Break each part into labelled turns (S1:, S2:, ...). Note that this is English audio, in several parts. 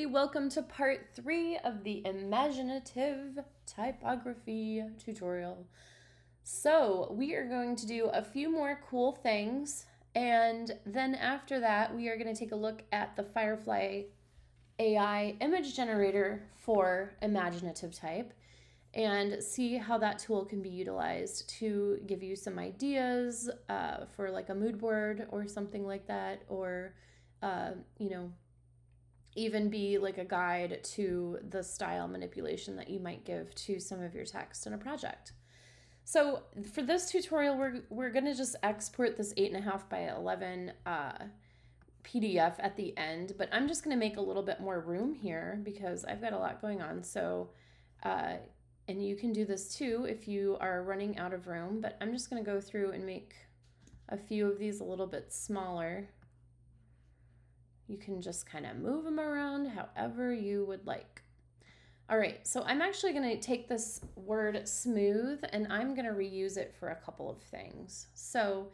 S1: everybody. Welcome to part 3 of the Imaginative typography tutorial. So we are going to do a few more cool things, and then after that we are going to take a look at the Firefly AI image generator for Imaginative type and see how that tool can be utilized to give you some ideas for like a mood board or something like that, or even be like a guide to the style manipulation that you might give to some of your text in a project. So for this tutorial, we're going to just export this 8.5 by 11 PDF at the end, but I'm just going to make a little bit more room here because I've got a lot going on. So, and you can do this too if you are running out of room, but I'm just going to go through and make a few of these a little bit smaller. You can just kind of move them around however you would like. All right, so I'm actually going to take this word smooth and I'm going to reuse it for a couple of things. So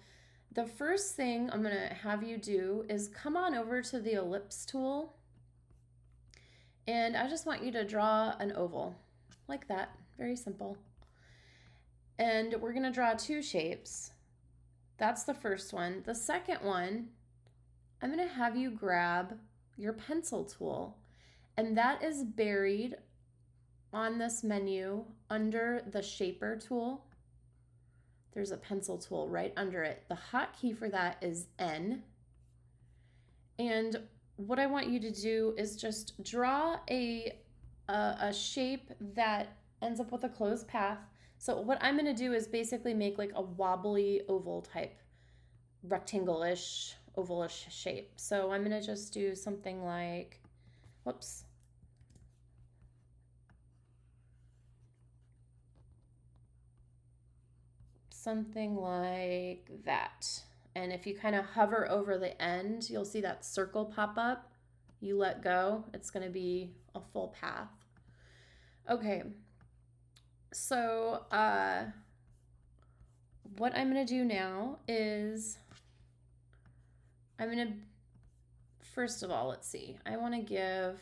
S1: the first thing I'm going to have you do is come on over to the ellipse tool, and I just want you to draw an oval like that, very simple. And we're going to draw two shapes. That's the first one. The second one, I'm going to have you grab your pencil tool, and that is buried on this menu under the shaper tool. There's a pencil tool right under it. The hotkey for that is N. And what I want you to do is just draw a shape that ends up with a closed path. So what I'm going to do is basically make like a wobbly oval type, rectangle-ish, ovalish shape. So I'm going to just do something like, whoops. Something like that. And if you kind of hover over the end, you'll see that circle pop up. You let go, it's going to be a full path. Okay, so what I'm going to do now is I'm going to, first of all, let's see. I want to give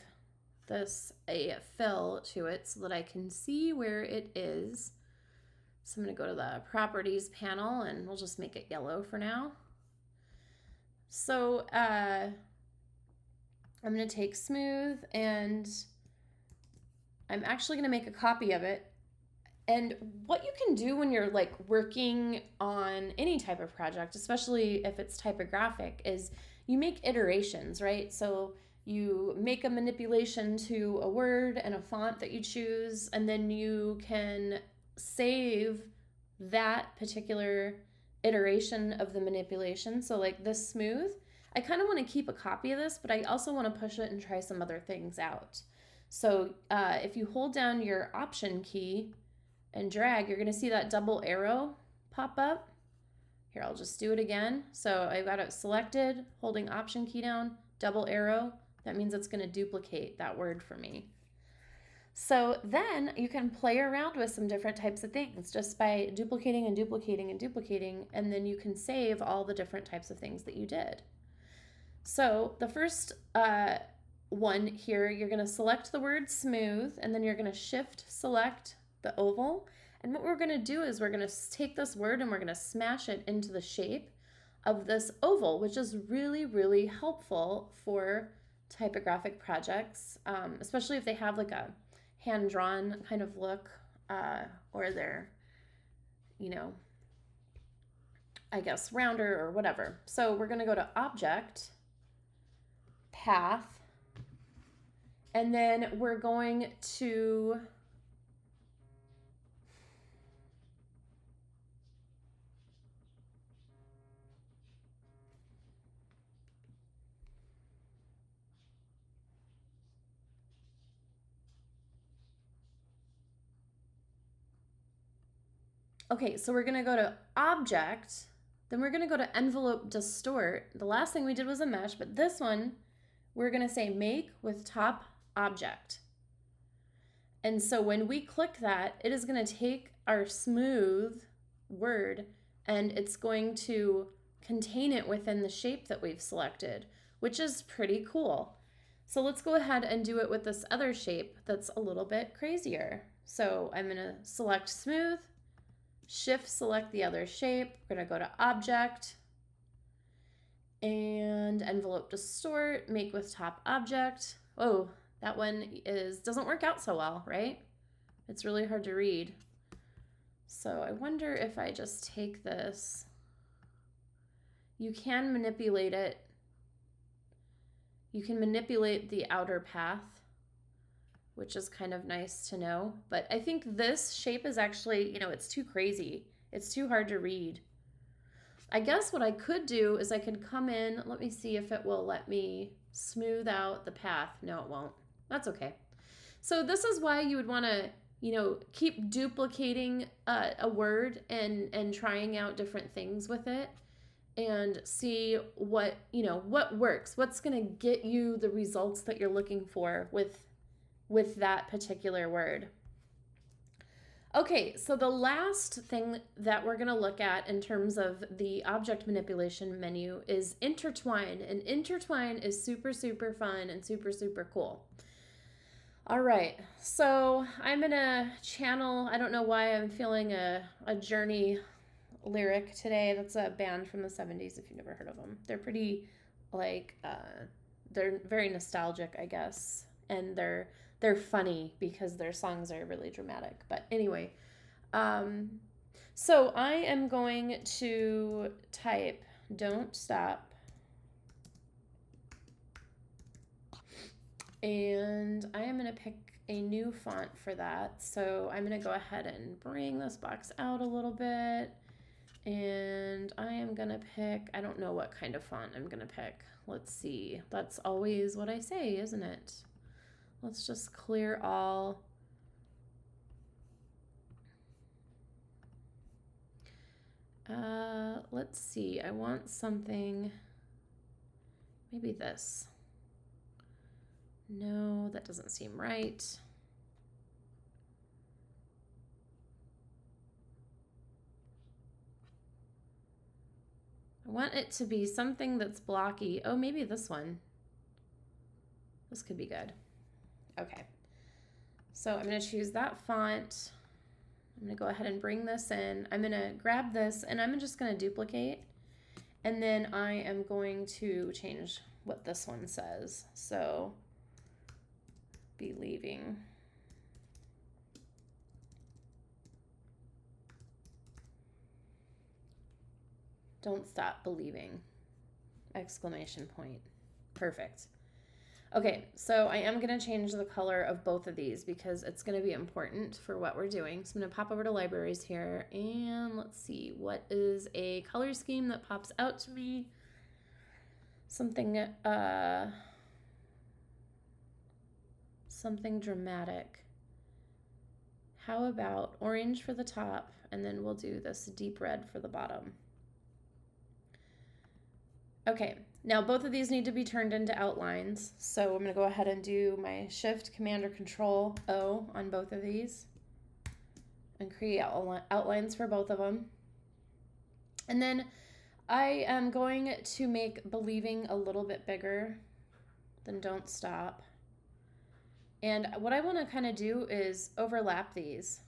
S1: this a fill to it so that I can see where it is. So I'm going to go to the properties panel and we'll just make it yellow for now. So I'm going to take smooth and I'm actually going to make a copy of it. And what you can do when you're like working on any type of project, especially if it's typographic, is you make iterations, right? So you make a manipulation to a word and a font that you choose, and then you can save that particular iteration of the manipulation. So like this smooth, I kind of want to keep a copy of this, but I also want to push it and try some other things out. So if you hold down your Option key and drag, you're going to see that double arrow pop up. Here, I'll just do it again. So I've got it selected, holding Option key down, double arrow. That means it's going to duplicate that word for me. So then you can play around with some different types of things just by duplicating and duplicating and duplicating, and then you can save all the different types of things that you did. So the first one here, you're going to select the word smooth, and then you're going to shift select the oval. And what we're going to do is we're going to take this word and we're going to smash it into the shape of this oval, which is really, really helpful for typographic projects, especially if they have like a hand-drawn kind of look, or they're, I guess rounder or whatever. So we're going to go to Object, Path, and then we're going to okay, so we're going to go to Object, then we're going to go to Envelope Distort. The last thing we did was a mesh, but this one, we're going to say Make with Top Object. And so when we click that, it is going to take our smooth word and it's going to contain it within the shape that we've selected, which is pretty cool. So let's go ahead and do it with this other shape that's a little bit crazier. So I'm going to select smooth, shift select the other shape. We're going to go to object and envelope distort, make with top object. Oh, that one doesn't work out so well, right? It's really hard to read. So I wonder if I just take this. You can manipulate it. You can manipulate the outer path, which is kind of nice to know. But I think this shape is actually, it's too crazy. It's too hard to read. I guess what I could do is I could come in. Let me see if it will let me smooth out the path. No, it won't. That's okay. So this is why you would want to, keep duplicating a word and trying out different things with it and see what works, what's going to get you the results that you're looking for with that particular word. Okay, so the last thing that we're going to look at in terms of the object manipulation menu is intertwine, and intertwine is super, super fun and super, super cool. All right, so I'm going to channel, I don't know why I'm feeling a Journey lyric today. That's a band from the 70s if you've never heard of them. They're pretty they're very nostalgic, I guess, and they're funny because their songs are really dramatic. But anyway, so I am going to type "Don't Stop," and I am going to pick a new font for that. So I'm going to go ahead and bring this box out a little bit. And I am going to pick, I don't know what kind of font I'm going to pick. Let's see. That's always what I say, isn't it? Let's just clear all. Let's see. I want something, maybe this. No, that doesn't seem right. I want it to be something that's blocky. Oh, maybe this one. This could be good. Okay. So I'm going to choose that font. I'm going to go ahead and bring this in. I'm going to grab this and I'm just going to duplicate. And then I am going to change what this one says. So, believing. Don't stop believing. Exclamation point. Perfect. Okay, so I am going to change the color of both of these because it's going to be important for what we're doing. So I'm going to pop over to libraries here and let's see, what is a color scheme that pops out to me? Something dramatic. How about orange for the top, and then we'll do this deep red for the bottom. Okay, now both of these need to be turned into outlines. So I'm going to go ahead and do my Shift, Command, or Control O on both of these and create outlines for both of them. And then I am going to make believing a little bit bigger than don't stop. And what I want to kind of do is overlap these.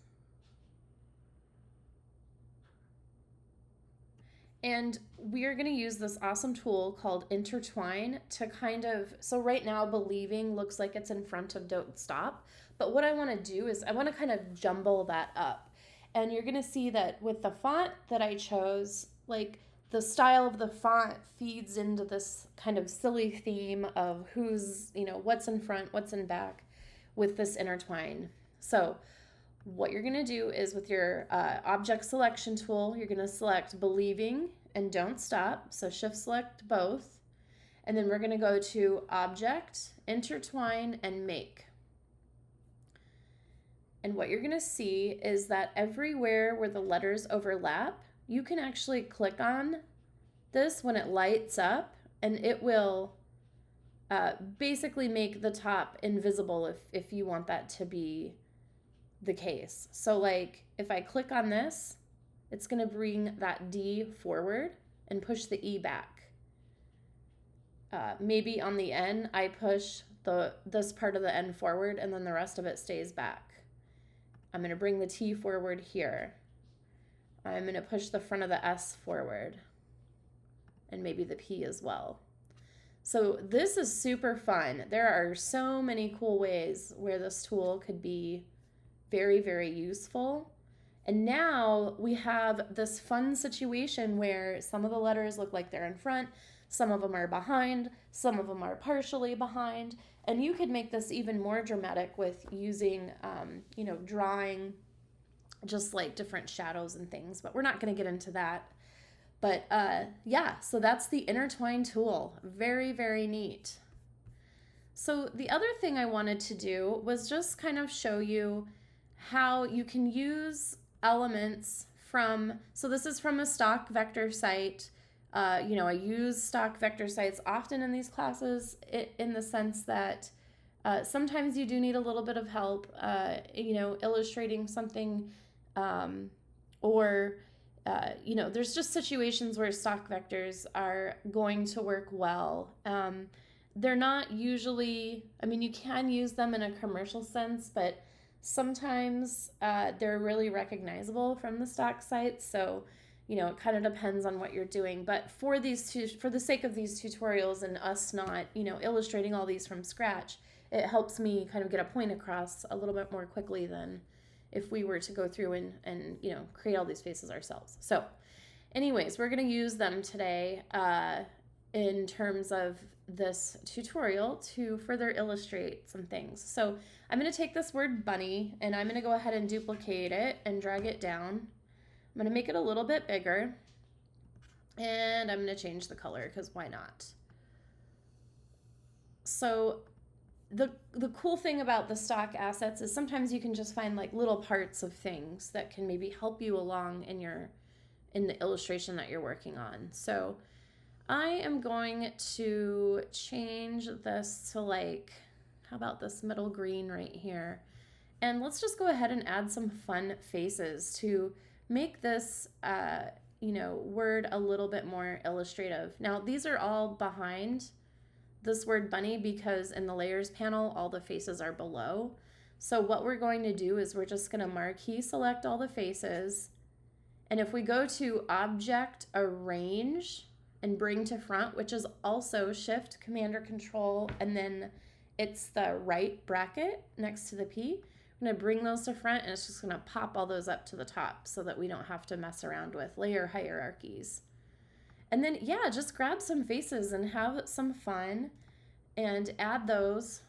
S1: And we are going to use this awesome tool called intertwine to kind of, so right now believing looks like it's in front of don't stop. But what I want to do is I want to kind of jumble that up. And you're going to see that with the font that I chose, like the style of the font feeds into this kind of silly theme of who's, what's in front, what's in back with this intertwine. So what you're going to do is with your object selection tool, you're going to select believing and don't stop. So shift select both. And then we're going to go to object, intertwine, and make. And what you're going to see is that everywhere where the letters overlap, you can actually click on this when it lights up and it will basically make the top invisible if you want that to be the case. So like if I click on this, it's going to bring that D forward and push the E back. Maybe on the N, I push this part of the N forward, and then the rest of it stays back. I'm going to bring the T forward here. I'm going to push the front of the S forward, and maybe the P as well. So this is super fun. There are so many cool ways where this tool could be very, very useful. And now we have this fun situation where some of the letters look like they're in front, some of them are behind, some of them are partially behind. And you could make this even more dramatic with using, drawing just like different shadows and things, but we're not going to get into that. But yeah, so that's the intertwine tool. Very, very neat. So the other thing I wanted to do was just kind of show you how you can use elements from, so this is from a stock vector site. I use stock vector sites often in these classes in the sense that sometimes you do need a little bit of help, illustrating something there's just situations where stock vectors are going to work well. They're not usually, you can use them in a commercial sense, but sometimes they're really recognizable from the stock sites. So, it kind of depends on what you're doing. But for the sake of these tutorials and us not, illustrating all these from scratch, it helps me kind of get a point across a little bit more quickly than if we were to go through and create all these faces ourselves. So anyways, we're going to use them today in terms of this tutorial to further illustrate some things. So I'm going to take this word bunny and I'm going to go ahead and duplicate it and drag it down. I'm going to make it a little bit bigger and I'm going to change the color because why not? So the cool thing about the stock assets is sometimes you can just find like little parts of things that can maybe help you along in the illustration that you're working on. So I am going to change this to how about this middle green right here? And let's just go ahead and add some fun faces to make this word a little bit more illustrative. Now these are all behind this word bunny because in the layers panel all the faces are below. So what we're going to do is we're just going to marquee select all the faces, and if we go to object arrange and bring to front, which is also shift command or control and then it's the right bracket next to the P, I'm going to bring those to front and it's just going to pop all those up to the top so that we don't have to mess around with layer hierarchies. And then, yeah, just grab some faces and have some fun and add those,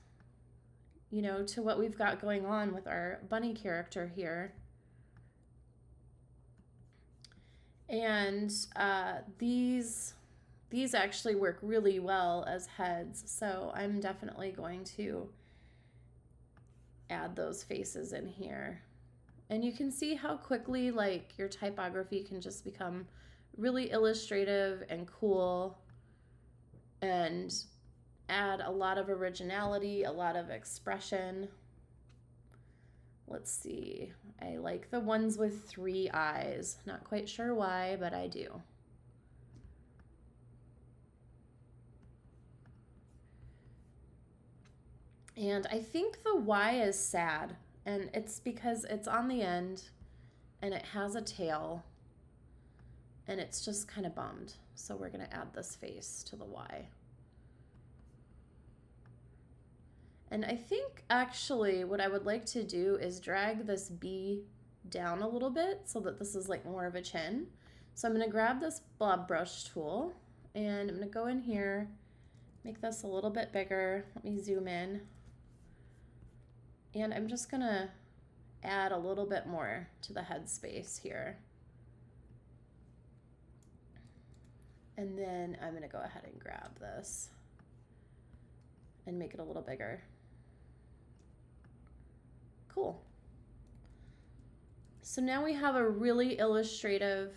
S1: to what we've got going on with our bunny character here. And these actually work really well as heads, so I'm definitely going to add those faces in here. And you can see how quickly your typography can just become really illustrative and cool and add a lot of originality, a lot of expression. Let's see. I like the ones with 3 eyes. Not quite sure why, but I do. And I think the Y is sad, and it's because it's on the end and it has a tail. And it's just kind of bummed. So we're going to add this face to the Y. And I think actually what I would like to do is drag this B down a little bit so that this is more of a chin. So I'm going to grab this blob brush tool and I'm going to go in here, make this a little bit bigger. Let me zoom in. And I'm just going to add a little bit more to the head space here. And then I'm going to go ahead and grab this and make it a little bigger. Cool. So now we have a really illustrative,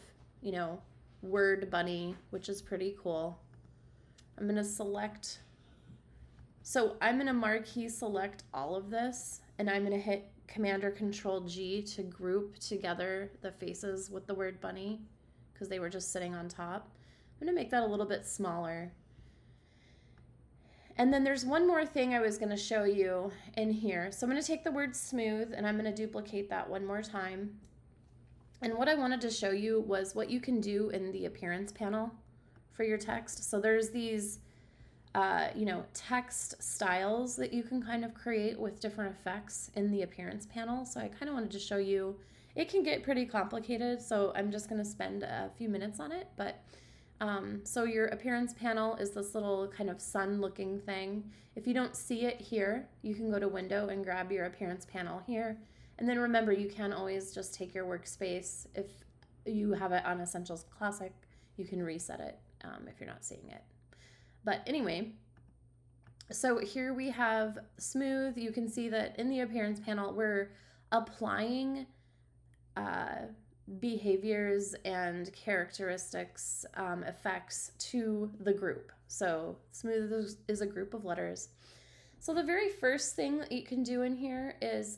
S1: word bunny, which is pretty cool. I'm going to select, so I'm going to marquee select all of this, and I'm going to hit Command or Control G to group together the faces with the word bunny because they were just sitting on top. I'm going to make that a little bit smaller. And then there's one more thing I was going to show you in here. So I'm going to take the word smooth and I'm going to duplicate that one more time. And what I wanted to show you was what you can do in the appearance panel for your text. So there's these, text styles that you can kind of create with different effects in the appearance panel. So I kind of wanted to show you. It can get pretty complicated, so I'm just going to spend a few minutes on it. But so your appearance panel is this little kind of sun-looking thing. If you don't see it here, you can go to Window and grab your appearance panel here. And then remember, you can always just take your workspace. If you have it on Essentials Classic, you can reset it if you're not seeing it. But anyway, so here we have smooth. You can see that in the appearance panel, we're applying behaviors and characteristics, effects to the group. So smooth is a group of letters. So the very first thing that you can do in here is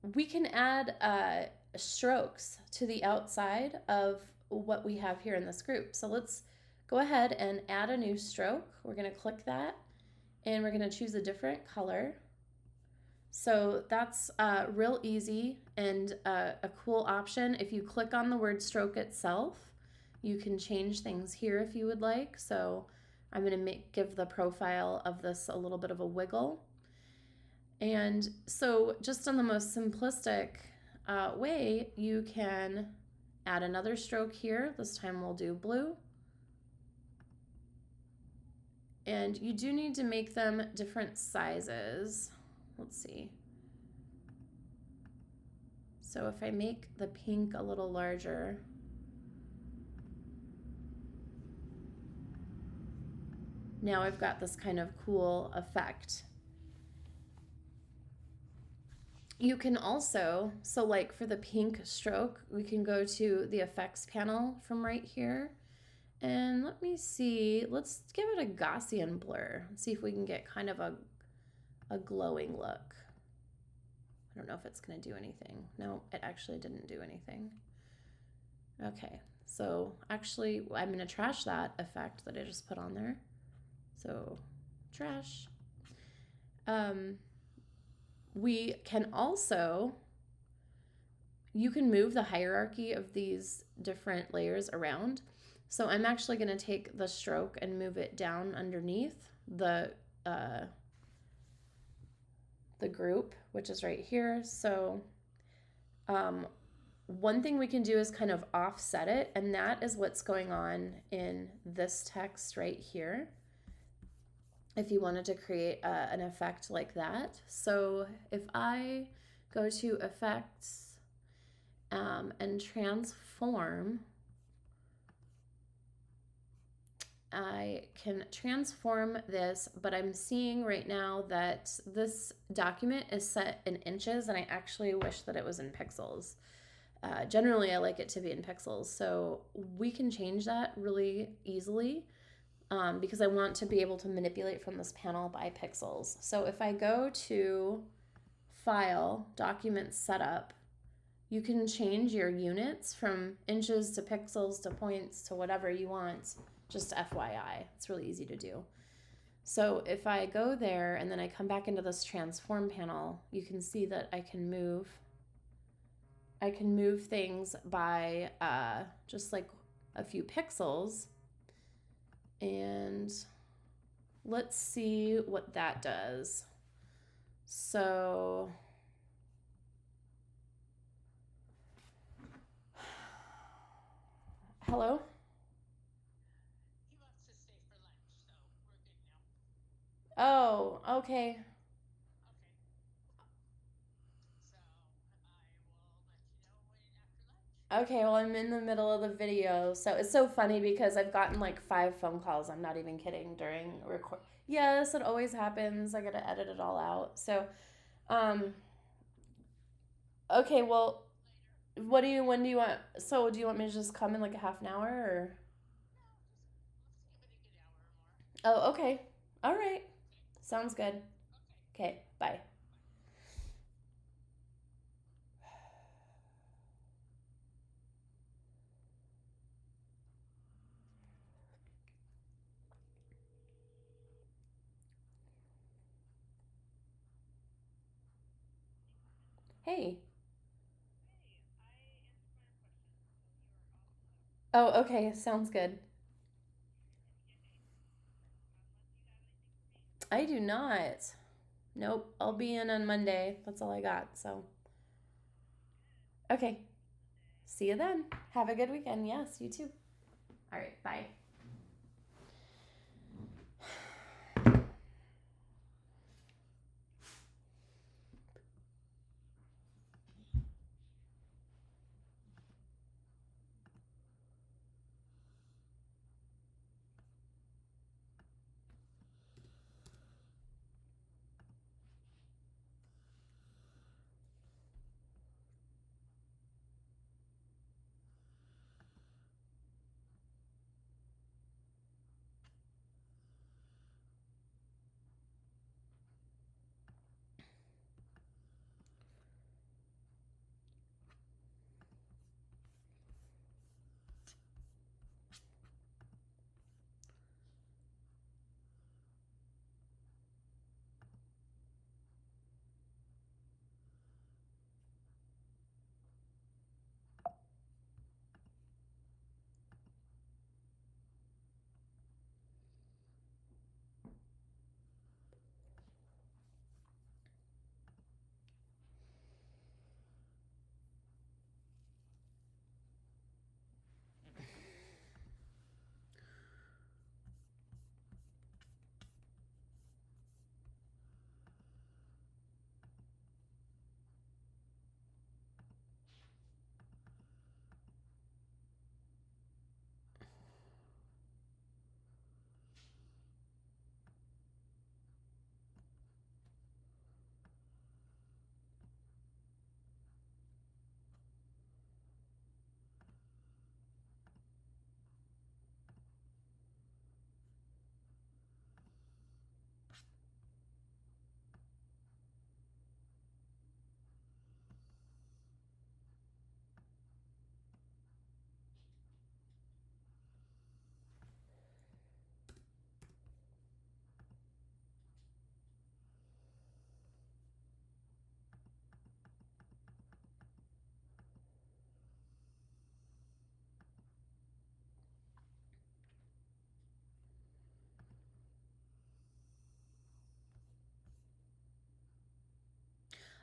S1: we can add strokes to the outside of what we have here in this group. So let's go ahead and add a new stroke. We're going to click that and we're going to choose a different color. So that's real easy and a cool option. If you click on the word stroke itself, you can change things here if you would like. So I'm going to give the profile of this a little bit of a wiggle. And so just on the most simplistic way, you can add another stroke here. This time we'll do blue. And you do need to make them different sizes. Let's see. So if I make the pink a little larger, now I've got this kind of cool effect. You can also, so like for the pink stroke, we can go to the effects panel from right here. And let me see, let's give it a Gaussian blur. Let's see if we can get kind of a glowing look. I don't know if it's going to do anything. No, it actually didn't do anything. Okay, so actually I'm going to trash that effect that I just put on there. So trash. We can also, you can move the hierarchy of these different layers around. So I'm actually going to take the stroke and move it down underneath the group, which is right here. So one thing we can do is kind of offset it, and that is what's going on in this text right here. If you wanted to create an effect like that. So if I go to effects and transform, I can transform this, but I'm seeing right now that this document is set in inches and I actually wish that it was in pixels. Generally, I like it to be in pixels, so we can change that really easily because I want to be able to manipulate from this panel by pixels. So if I go to File, Document Setup, you can change your units from inches to pixels to points to whatever you want, just FYI. It's really easy to do. So if I go there and then I come back into this transform panel, you can see that I can move things by just like a few pixels. And let's see what that does. So hello?
S2: He wants to stay for lunch, so we're good now.
S1: Oh, okay.
S2: Okay. So I will let you know when after lunch.
S1: Okay, well, I'm in the middle of the video, so it's so funny because I've gotten like 5 phone calls. I'm not even kidding during record. Yes, it always happens. I gotta edit it all out. So, um, okay, well,
S2: Later.
S1: when do you want? So, do you want me to just come in like a half an hour or?
S2: No, just let's give it a good hour or more.
S1: Oh, okay. All right.
S2: Okay.
S1: Sounds good.
S2: Okay.
S1: Okay, bye.
S2: Bye.
S1: Hey.
S2: Hey, I answered my own question, so you are all set.
S1: Oh, okay. Sounds good.
S2: Yay. Unless you have anything for me.
S1: I do not. Nope. I'll be in on Monday. That's all I got. So,
S2: Sounds good.
S1: okay.
S2: See you Monday.
S1: See you then. Have a good weekend. Yes, you too. All right. Bye.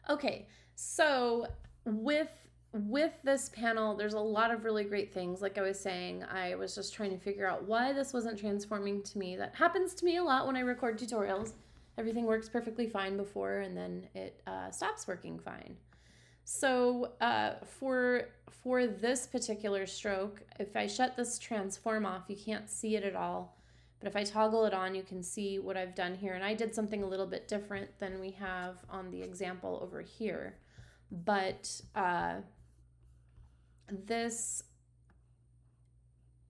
S1: Okay, so with this panel, there's a lot of really great things. Like I was saying, I was just trying to figure out why this wasn't transforming to me. That happens to me a lot when I record tutorials. Everything works perfectly fine before, and then it stops working fine. So for this particular stroke, if I shut this transform off, you can't see it at all. But if I toggle it on, you can see what I've done here. And I did something a little bit different than we have on the example over here. But this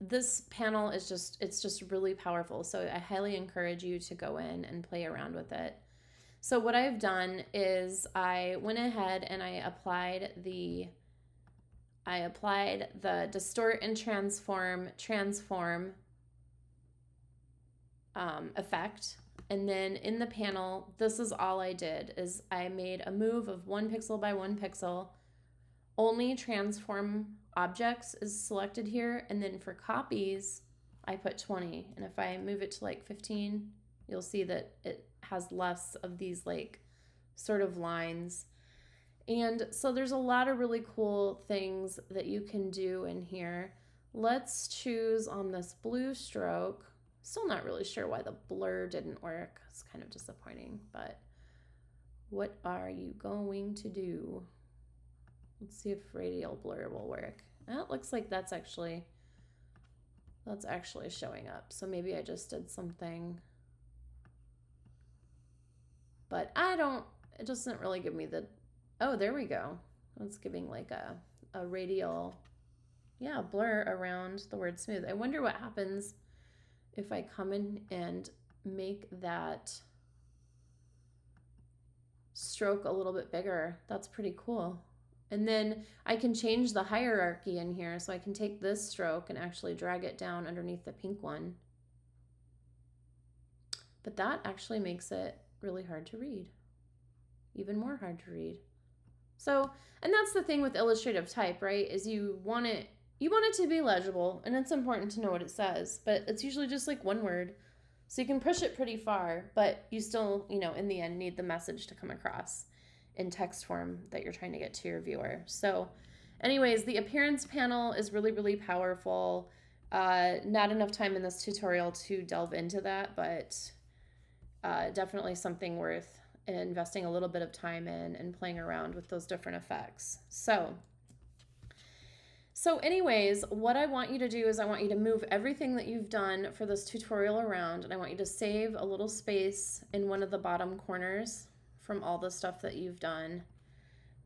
S1: this panel is just really powerful. So I highly encourage you to go in and play around with it. So what I've done is I went ahead and I applied the distort and transform effect. And then in the panel, this is all I did is I made a move of 1 pixel by 1 pixel. Only transform objects is selected here. And then for copies, I put 20. And if I move it to like 15, you'll see that it has less of these like sort of lines. And so there's a lot of really cool things that you can do in here. Let's choose on this blue stroke. Still not really sure why the blur didn't work. It's kind of disappointing, but what are you going to do? Let's see if radial blur will work. Well, it looks like that's actually showing up. So maybe I just did something, but it doesn't really give me the, oh, there we go. It's giving like a radial, yeah, blur around the word smooth. I wonder what happens if I come in and make that stroke a little bit bigger. That's pretty cool. And then I can change the hierarchy in here. So I can take this stroke and actually drag it down underneath the pink one. But that actually makes it really hard to read. Even more hard to read. So, and that's the thing with illustrative type, right? Is you want it to be legible, and it's important to know what it says, but it's usually just like one word. So you can push it pretty far, but you still, in the end need the message to come across in text form that you're trying to get to your viewer. So, anyways, the appearance panel is really, really powerful. Not enough time in this tutorial to delve into that, but definitely something worth investing a little bit of time in and playing around with those different effects. So anyways, what I want you to do is I want you to move everything that you've done for this tutorial around, and I want you to save a little space in one of the bottom corners from all the stuff that you've done,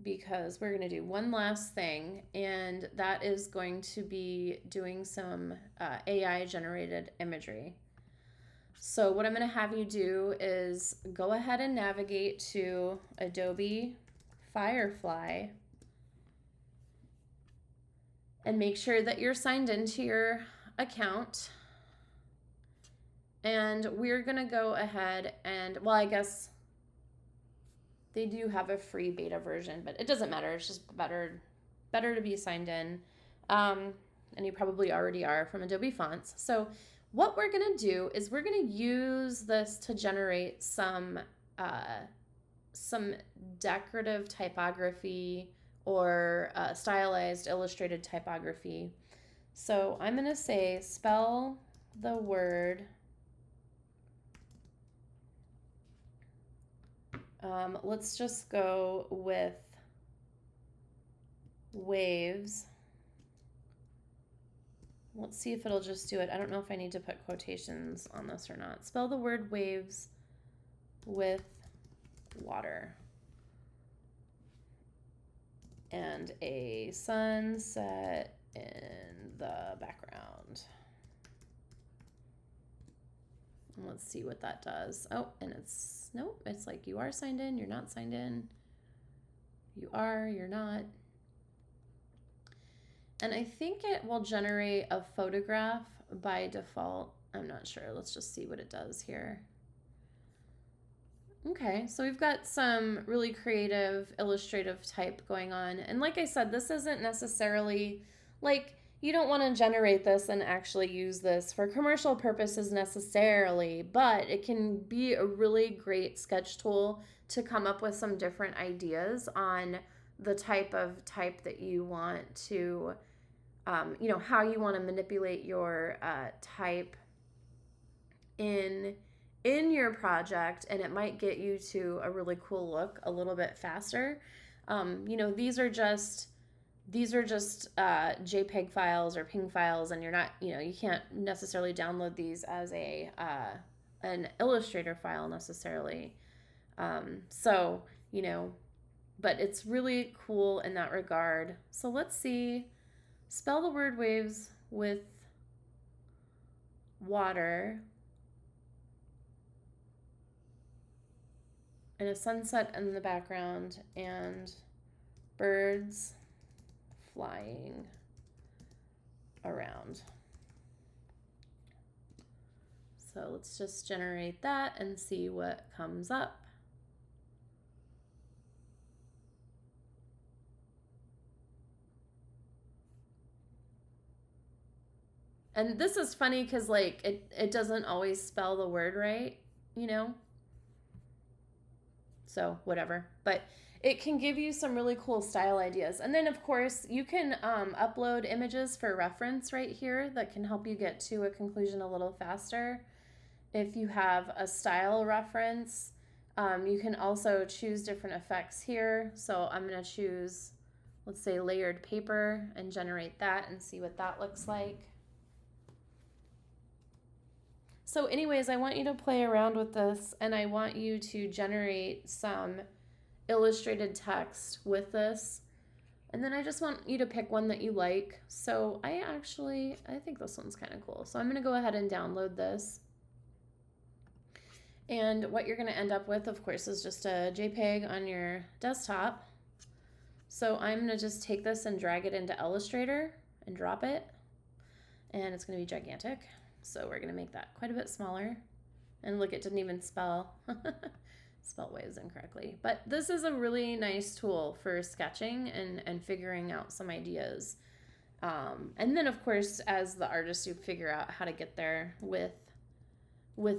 S1: because we're going to do one last thing, and that is going to be doing some AI generated imagery. So what I'm going to have you do is go ahead and navigate to Adobe Firefly and make sure that you're signed into your account. And we're going to go ahead and, well, I guess they do have a free beta version, but it doesn't matter. It's just better to be signed in. And you probably already are from Adobe Fonts. So what we're going to do is we're going to use this to generate some decorative typography or stylized illustrated typography. So I'm going to say spell the word let's just go with waves. Let's see if it'll just do it. I don't know if I need to put quotations on this or not. Spell the word waves with water. And a sunset in the background. And let's see what that does. Oh, and nope, it's like you are signed in, you're not signed in. You are, you're not. And I think it will generate a photograph by default. I'm not sure. Let's just see what it does here. Okay, so we've got some really creative illustrative type going on. And like I said, this isn't necessarily like you don't want to generate this and actually use this for commercial purposes necessarily, but it can be a really great sketch tool to come up with some different ideas on the type of type that you want to, how you want to manipulate your type in your project, and it might get you to a really cool look a little bit faster. These are just JPEG files or PNG files, and you're not, you can't necessarily download these as an Illustrator file necessarily. So, but it's really cool in that regard. So let's see. Spell the word waves with water. And a sunset in the background and birds flying around. So let's just generate that and see what comes up. And this is funny because like it doesn't always spell the word right, So whatever. But it can give you some really cool style ideas. And then of course you can upload images for reference right here that can help you get to a conclusion a little faster. If you have a style reference, you can also choose different effects here. So I'm going to choose, let's say, layered paper and generate that and see what that looks like. So anyways, I want you to play around with this, and I want you to generate some illustrated text with this. And then I just want you to pick one that you like. So I think this one's kind of cool. So I'm going to go ahead and download this. And what you're going to end up with, of course, is just a JPEG on your desktop. So I'm going to just take this and drag it into Illustrator and drop it. And it's going to be gigantic. So we're going to make that quite a bit smaller. And look, it didn't even spell. spelled waves incorrectly. But this is a really nice tool for sketching and figuring out some ideas. And then, of course, as the artist, you figure out how to get there with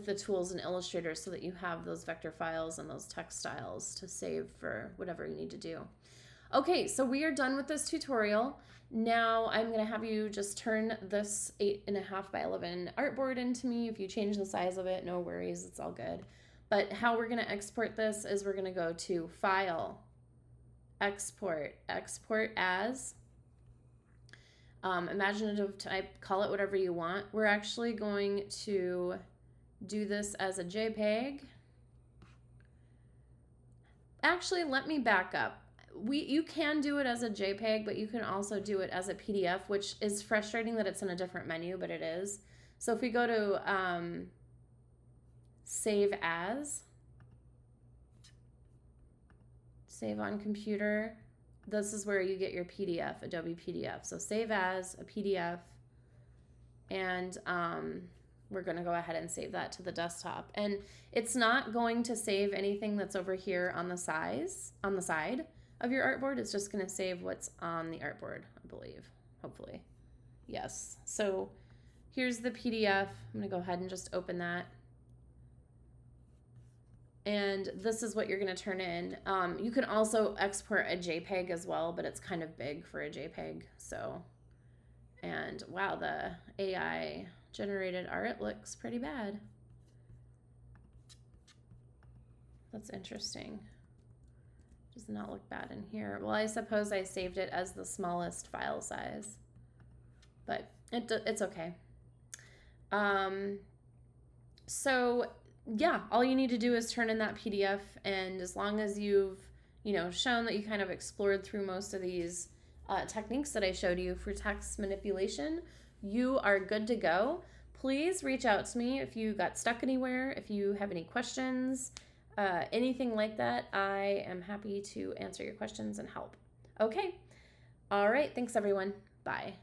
S1: the tools in Illustrator so that you have those vector files and those text styles to save for whatever you need to do. Okay, so we are done with this tutorial. Now I'm gonna have you just turn this 8.5 by 11 artboard into me. If you change the size of it, no worries, it's all good. But how we're gonna export this is we're gonna go to File, Export, Export As, Imaginative type, call it whatever you want. We're actually going to do this as a JPEG. Actually, let me back up. You can do it as a JPEG, but you can also do it as a PDF, which is frustrating that it's in a different menu, but it is. So if we go to Save As, Save on Computer, this is where you get your PDF, Adobe PDF. So Save As, a PDF, and we're going to go ahead and save that to the desktop. And it's not going to save anything that's over here on the side of your artboard. It's just going to save what's on the artboard, I believe, hopefully. Yes. So here's the PDF. I'm going to go ahead and just open that. And this is what you're going to turn in. You can also export a JPEG as well, but it's kind of big for a JPEG. So, and wow, the AI generated art looks pretty bad. That's interesting. Does not look bad in here. Well, I suppose I saved it as the smallest file size, but it's okay. So yeah, all you need to do is turn in that PDF, and as long as you've shown that you kind of explored through most of these techniques that I showed you for text manipulation, you are good to go. Please reach out to me if you got stuck anywhere, if you have any questions, anything like that. I am happy to answer your questions and help. Okay. All right. Thanks, everyone. Bye.